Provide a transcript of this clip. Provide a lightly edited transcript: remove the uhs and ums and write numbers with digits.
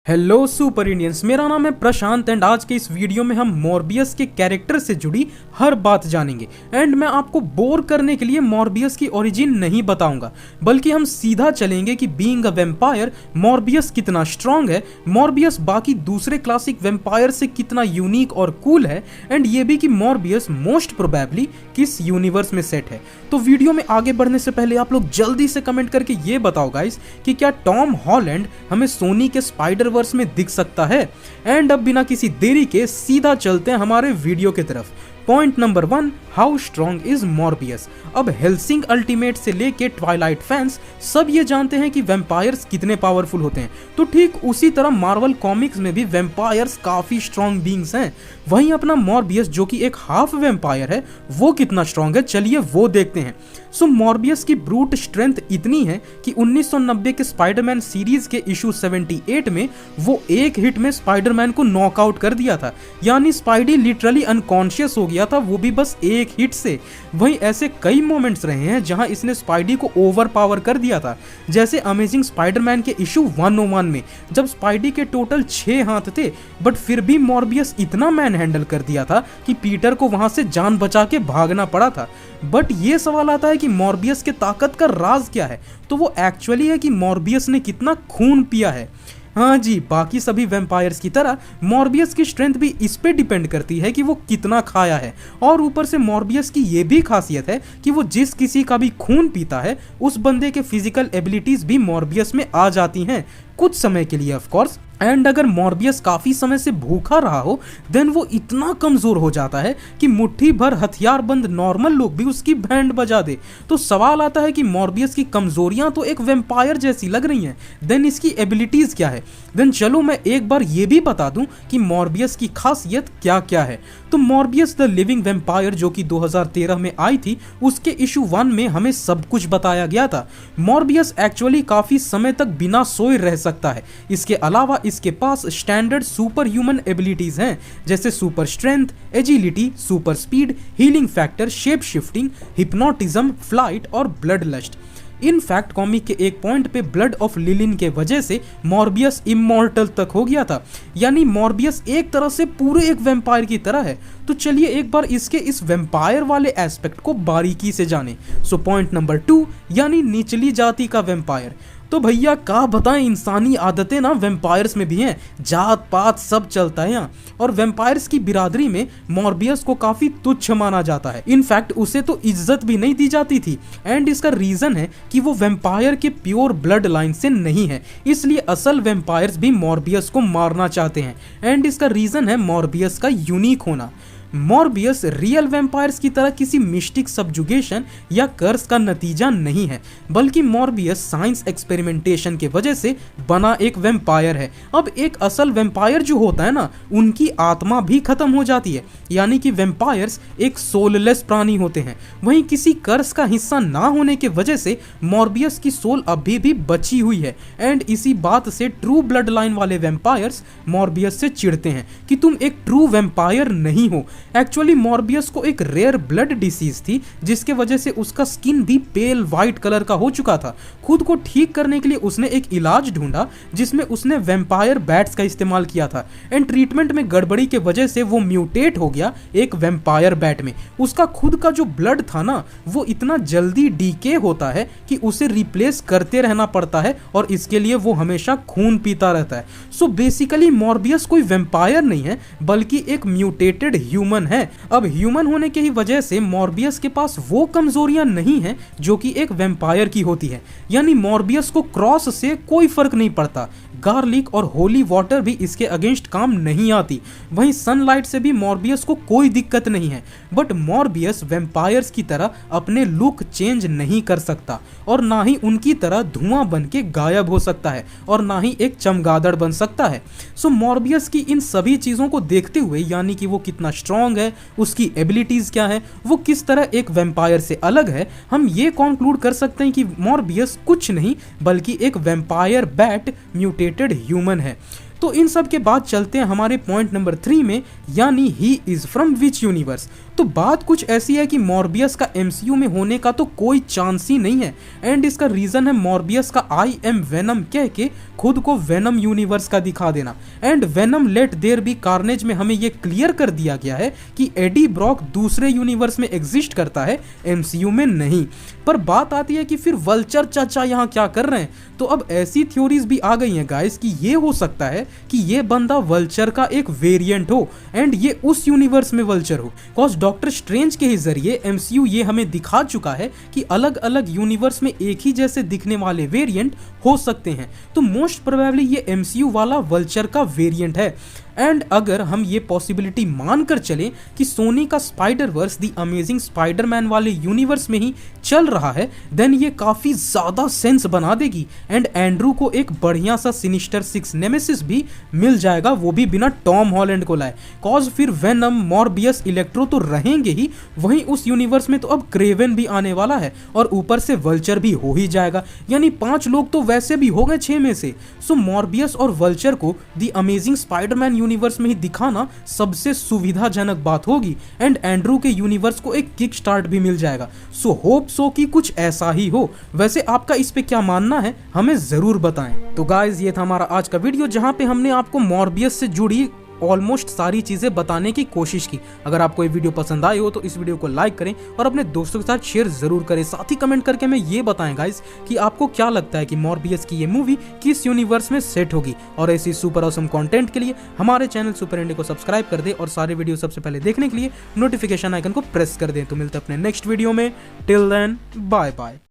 Hello super Indians, मेरा नाम है प्रशांत एंड आज के इस वीडियो में हम मॉर्बियस के कैरेक्टर से जुड़ी हर बात जानेंगे। एंड मैं आपको बोर करने के लिए मॉर्बियस की ओरिजिन नहीं बताऊंगा, बल्कि हम सीधा चलेंगे कि बीइंग अ वेम्पायर मॉर्बियस कितना स्ट्रांग है, मॉर्बियस बाकी दूसरे क्लासिक वेम्पायर से कितना यूनिक और कूल है, एंड ये भी कि मॉर्बियस मोस्ट प्रोबेबली किस यूनिवर्स में सेट है। तो वीडियो में आगे बढ़ने से पहले आप लोग जल्दी से कमेंट करके ये बताओ गाइस कि क्या टॉम हॉलैंड हमें सोनी के स्पाइडर वर्स में दिख सकता है। एंड अब बिना किसी देरी के सीधा चलते हैं हमारे वीडियो की तरफ। Point number 1, how strong is Morbius. अब हेल्सिंग अल्टीमेट से लेके ट्वाइलाइट फैंस सब ये जानते हैं कि वैम्पायर्स कितने पावरफुल होते हैं, तो ठीक उसी तरह मार्वल कॉमिक्स में भी वैम्पायर्स काफी स्ट्रॉन्ग बीइंग्स हैं। वहीं अपना मॉर्बियस जो कि एक हाफ वैम्पायर है, वो कितना स्ट्रॉन्ग है, चलिए वो देखते हैं। सो मॉर्बियस की ब्रूट स्ट्रेंथ इतनी है कि 1990 के स्पाइडरमैन सीरीज के इशू 78 में वो एक हिट में स्पाइडरमैन को नॉकआउट कर दिया था, यानी स्पाइडी लिटरली अनकॉन्शियस हो गया था, वो भी बस एक हिट से। वहीं ऐसे कई मोमेंट्स रहे हैं जहां इसने स्पाइडी को ओवर पावर कर दिया था, जैसे अमेजिंग स्पाइडरमैन के इशू 101 में जब स्पाइडी के टोटल 6 हाथ थे, बट फिर भी मॉर्बियस इतना मैन हैंडल कर दिया था कि पीटर को वहां से जान बचा के भागना पड़ा था। बट ये सवाल आता है कि मॉर्बियस के ताकत का राज क्या है, तो वो एक्चुअली है कि मॉर्बियस ने कितना खून पिया है। हाँ जी, बाकी सभी वैम्पायर्स की तरह मॉर्बियस की स्ट्रेंथ भी इस पे डिपेंड करती है कि वो कितना खाया है, और ऊपर से मॉर्बियस की ये भी खासियत है कि वो जिस किसी का भी खून पीता है उस बंदे के फिजिकल एबिलिटीज भी मॉर्बियस में आ जाती हैं, कुछ समय के लिए ऑफ कोर्स। एंड अगर मॉर्बियस काफी समय से भूखा रहा हो देन वो इतना कमजोर हो जाता है कि मुट्ठी भर हथियारबंद नॉर्मल लोग भी उसकी बैंड बजा दे। तो सवाल आता है कि मॉर्बियस की कमजोरियां तो एक वेम्पायर जैसी लग रही हैं, देन इसकी एबिलिटीज क्या है। देन चलो मैं एक बार ये भी बता दूं कि मॉर्बियस की खासियत क्या क्या है। तो मॉर्बियस द लिविंग वेम्पायर जो कि 2013 में आई थी, उसके इशू 1 में हमें सब कुछ बताया गया था। मॉर्बियस एक्चुअली काफी समय तक बिना सोए रह सकता है। इसके अलावा इसके पास स्टैंडर्ड सुपर ह्यूमन एबिलिटीज हैं, जैसे super strength, agility, super speed, healing factor, shape shifting, hypnotism, flight और ब्लड लस्ट। इनफैक्ट कॉमिक के एक पॉइंट पे ब्लड ऑफ लिलिन के वजह से मॉर्बियस इमॉर्टल तक हो गया था, यानी मॉर्बियस एक तरह से पूरे एक वैम्पायर की तरह है। तो चलिए एक बार इसके इस वैम्पायर वाले एस्पेक्ट को बारीकी से जाने। सो पॉइंट नंबर 2, यानी निचली जाति का वैम्पायर। तो भैया क्या बताएं, इंसानी आदतें ना वैम्पायर्स में भी हैं, जात पात सब चलता है यहाँ। और वैम्पायर्स की बिरादरी में मॉर्बियस को काफी तुच्छ माना जाता है, इनफैक्ट उसे तो इज्जत भी नहीं दी जाती थी। एंड इसका रीजन है कि वो वैम्पायर के प्योर ब्लड लाइन से नहीं है, इसलिए असल वैम्पायर्स भी मॉर्बियस को मारना चाहते हैं। एंड इसका रीजन है मॉर्बियस का यूनिक होना। मॉर्बियस रियल वैम्पायर्स की तरह किसी मिस्टिक सब्जुगेशन या कर्स का नतीजा नहीं है, बल्कि मॉर्बियस साइंस एक्सपेरिमेंटेशन के वजह से बना एक वैम्पायर है। अब एक असल वैम्पायर जो होता है ना, उनकी आत्मा भी खत्म हो जाती है, यानी कि वैम्पायर्स एक सोललेस प्राणी होते हैं। वहीं किसी कर्स का हिस्सा ना होने के वजह से मॉर्बियस की सोल अभी भी बची हुई है। एंड इसी बात से ट्रू ब्लड लाइन वाले वैम्पायर्स मॉर्बियस से चिढ़ते हैं कि तुम एक ट्रू वैम्पायर नहीं हो। एक्चुअली मॉर्बियस को एक रेयर ब्लड डिसीज थी, जिसके वजह से उसका स्किन भी पेल वाइट कलर का हो चुका था। खुद को ठीक करने के लिए उसने एक इलाज ढूंढा, जिसमें उसने वैम्पायर बैट्स का इस्तेमाल किया था। एंड ट्रीटमेंट में गड़बड़ी के वजह से वो म्यूटेट हो गया एक वैम्पायर बैट में। उसका खुद का जो ब्लड था ना, वो इतना जल्दी डीके होता है कि उसे रिप्लेस करते रहना पड़ता है, और इसके लिए वो हमेशा खून पीता रहता है। सो बेसिकली मॉर्बियस कोई वैम्पायर नहीं है, बल्कि एक म्यूटेटेड ह्यूमन है। अब ह्यूमन होने की ही वजह से मॉर्बियस के पास वो कमजोरियां नहीं हैं जो कि एक वैम्पायर की होती है, यानी मॉर्बियस को क्रॉस से कोई फर्क नहीं पड़ता। गार्लिक और होली वाटर भी इसके अगेंस्ट काम नहीं आती। वहीं सनलाइट से भी मॉर्बियस को कोई दिक्कत नहीं है। बट मॉर्बियस वैम्पायर्स की तरह अपने लुक चेंज नहीं कर सकता, और ना ही उनकी तरह धुआं बन के गायब हो सकता है, और ना ही एक चमगादड़ बन सकता है। सो मॉर्बियस की इन सभी चीजों को देखते हुए, यानी कि वो कितना स्ट्रॉन्ग है, उसकी एबिलिटीज क्या है, वो किस तरह एक वैम्पायर से अलग है, हम ये कंक्लूड कर सकते हैं कि मॉर्बियस कुछ नहीं बल्कि एक वैम्पायर बैट म्यूटेटेड ह्यूमन है। तो इन सब के बाद चलते हैं हमारे पॉइंट नंबर 3 में, यानी he is from which universe. तो बात कुछ ऐसी है कि मॉर्बियस का एमसीयू में होने का तो कोई चांस ही नहीं है, एंड इसका रीजन है मॉर्बियस का आई एम वेनम कह के खुद को वेनम यूनिवर्स का दिखा देना। And Venom let there be Carnage में हमें यह क्लियर कर दिया गया है कि एडी ब्रॉक दूसरे यूनिवर्स में एग्जिस्ट करता है, एमसीयू में नहीं। पर बात आती है कि फिर वल्चर चाचा यहाँ क्या कर रहे हैं। तो अब ऐसी थ्योरीज भी आ गई हैं गाइस कि ये हो सकता है कि ये बंदा वल्चर का एक वेरिएंट हो एंड ये उस यूनिवर्स में वल्चर हो। कॉज डॉक्टर स्ट्रेंज के ही जरिए एमसीयू ये हमें दिखा चुका है कि अलग अलग यूनिवर्स में एक ही जैसे दिखने वाले वेरिएंट हो सकते हैं। तो मोस्ट प्रोबेबली ये एमसीयू वाला वल्चर का वेरिएंट है। एंड अगर हम ये पॉसिबिलिटी मानकर चलें कि सोनी का Spider Verse the Amazing Spiderman वाले यूनिवर्स में ही चल रहा है, देन ये काफी ज्यादा सेंस बना देगी एंड एंड्रू को एक बढ़िया सा सिनिस्टर 6 नेमेसिस भी मिल जाएगा, वो भी बिना टॉम हॉलैंड को लाए। कॉज फिर वेनम, मॉर्बियस, इलेक्ट्रो तो रहेंगे ही, वहीं उस यूनिवर्स में तो अब क्रेवन भी आने वाला है और ऊपर से वल्चर भी हो ही जाएगा, यानी 5 लोग तो वैसे भी हो गए 6 में से। सो मॉर्बियस और वल्चर को द अमेजिंग स्पाइडरमैन यूनिवर्स में ही दिखाना सबसे सुविधाजनक बात होगी एंड एंड्रू के यूनिवर्स को एक किक स्टार्ट भी मिल जाएगा। सो होप सो कि कुछ ऐसा ही हो। वैसे आपका इस पे क्या मानना है हमें जरूर बताएं। तो गाइस ये था हमारा आज का वीडियो जहां पे हमने आपको मॉर्बियस से जुड़ी ऑलमोस्ट सारी चीजें बताने की कोशिश की। अगर आपको ये वीडियो पसंद आई हो तो इस वीडियो को लाइक करें और अपने दोस्तों के साथ शेयर जरूर करें। साथ ही कमेंट करके हमें ये बताएं गाइस कि आपको क्या लगता है कि मॉर्बियस की ये मूवी किस यूनिवर्स में सेट होगी। और ऐसी सुपर ऑसम कंटेंट के लिए हमारे चैनल सुपर इंडिया को सब्सक्राइब कर दें और सारे वीडियो सबसे पहले देखने के लिए नोटिफिकेशन आइकन को प्रेस कर दें। तो मिलते हैं अपने नेक्स्ट वीडियो में। Till then bye bye.